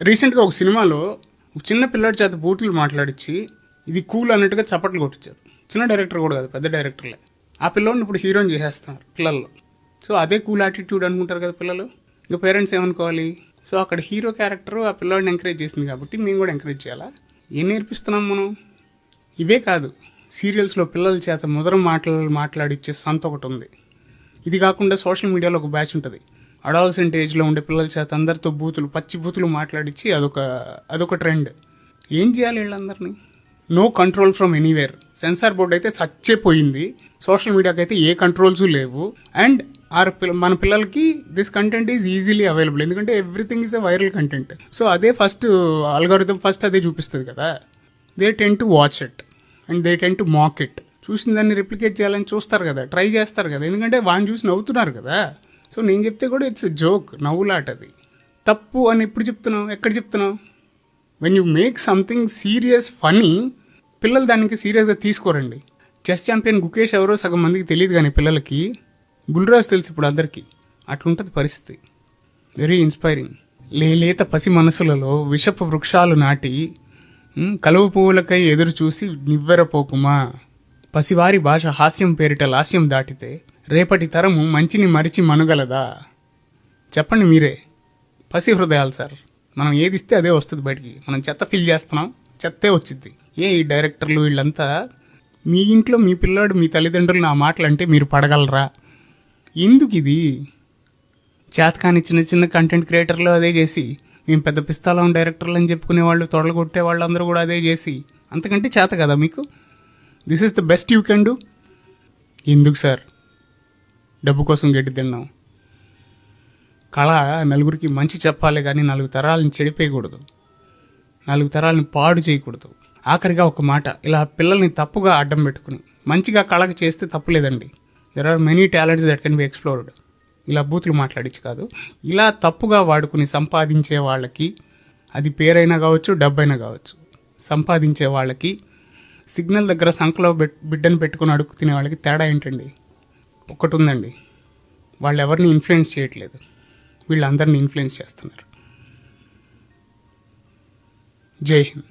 రీసెంట్గా ఒక సినిమాలో ఒక చిన్న పిల్లాడి చేత బూతులు మాట్లాడించి ఇది కూల్ అన్నట్టుగా చప్పట్లు కొట్టించారు. చిన్న డైరెక్టర్ కూడా కాదు, పెద్ద డైరెక్టర్లే. ఆ పిల్లోడిని ఇప్పుడు హీరోని చేసేస్తున్నారు పిల్లల్లో. సో అదే కూల్ యాటిట్యూడ్ అనుకుంటారు కదా పిల్లలు. ఇక పేరెంట్స్ ఏమనుకోవాలి? సో అక్కడ హీరో క్యారెక్టర్ ఆ పిల్లోడిని ఎంకరేజ్ చేసింది కాబట్టి మేము కూడా ఎంకరేజ్ చేయాలా? ఏం నేర్పిస్తున్నాం మనం? ఇవే కాదు, సీరియల్స్లో పిల్లల చేత ముదర మాట్లాడిచ్చే సంత ఒకటి ఉంది. ఇది కాకుండా సోషల్ మీడియాలో ఒక బ్యాచ్ ఉంటుంది. అడాల్సెంట్ ఏజ్లో ఉండే పిల్లల చేత అందరితో పచ్చి బూతులు మాట్లాడించి అదొక ట్రెండ్. ఏం చేయాలి వీళ్ళందరినీ? No control from anywhere. Censor board అయితే చచ్చేపోయింది. సోషల్ మీడియాకి అయితే ఏ కంట్రోల్స్ లేవు. అండ్ మన పిల్లలకి this content is easily available, ఎందుకంటే everything is a viral content. So అదే ఫస్ట్ అల్గారిథం ఫస్ట్ అదే చూపిస్తుంది కదా. They tend to watch it and they tend to mock it. చూసిన దాన్ని రిప్లికేట్ చేయాలని చూస్తారు కదా, ట్రై చేస్తారు కదా, ఎందుకంటే వాడిని చూసి నవ్వుతున్నారు కదా. సో నేను చెప్తే కూడా ఇట్స్ జోక్, నవ్వులాట. అది తప్పు అని ఎప్పుడు చెప్తున్నావు? ఎక్కడ చెప్తున్నావు? When you make something serious funny, పిల్లలు దానికి సీరియస్గా తీసుకోరండి. చెస్ ఛాంపియన్ గుకేష్ ఎవరో సగం మందికి తెలియదు, కానీ పిల్లలకి బుల్రాజ్ తెలుసు ఇప్పుడు అందరికీ. అట్లుంటుంది పరిస్థితి. Very inspiring. లేత పసి మనసులలో విషపు వృక్షాలు నాటి కలువ పువ్వులకై ఎదురు చూసి నివ్వెరపోకుమా. పసివారి భాష హాస్యం పేరిట లాస్యం దాటితే రేపటి తరము మంచిని మరిచి మనుగలదా? చెప్పండి మీరే. పసి హృదయాలు సార్. మనం ఏది ఇస్తే అదే వస్తుంది బయటికి. మనం చెత్త ఫిల్ చేస్తున్నాం, చెత్తే వచ్చింది. ఈ డైరెక్టర్లు వీళ్ళంతా మీ ఇంట్లో మీ పిల్లాడు మీ తల్లిదండ్రులు నా మాటలు అంటే మీరు పడగలరా? ఎందుకు ఇది? చేతకాని చిన్న చిన్న కంటెంట్ క్రియేటర్లు అదే చేసి, మేము పెద్ద పిస్తాలం డైరెక్టర్లు అని చెప్పుకునే వాళ్ళు, తొడలు కొట్టే వాళ్ళందరూ కూడా అదే చేసి, అంతకంటే చేత కదా మీకు? This is the best you can do. ఎందుకు సార్ డబ్బు కోసం గడ్డి తిన్నాం? కళ నలుగురికి మంచి చెప్పాలి కానీ 4 తరాలను చెడిపోయకూడదు, 4 తరాలను పాడు చేయకూడదు. ఆఖరిగా ఒక మాట, ఇలా పిల్లల్ని తప్పుగా అడ్డం పెట్టుకుని మంచిగా కళకు చేస్తే తప్పులేదండి. There are many talents that can be explored. ఇలా బూతులు మాట్లాడించి కాదు, ఇలా తప్పుగా వాడుకుని సంపాదించే వాళ్ళకి, అది పేరైనా కావచ్చు డబ్బైనా కావచ్చు, సంపాదించే వాళ్ళకి, సిగ్నల్ దగ్గర సంఖలో బిడ్డను పెట్టుకుని అడుగు తినే వాళ్ళకి తేడా ఏంటండి? ఒకటి ఉందండి, వాళ్ళు ఎవరిని ఇన్ఫ్లుయెన్స్ చేయట్లేదు, వీళ్ళందరినీ ఇన్ఫ్లుయెన్స్ చేస్తున్నారు. జై హింద్.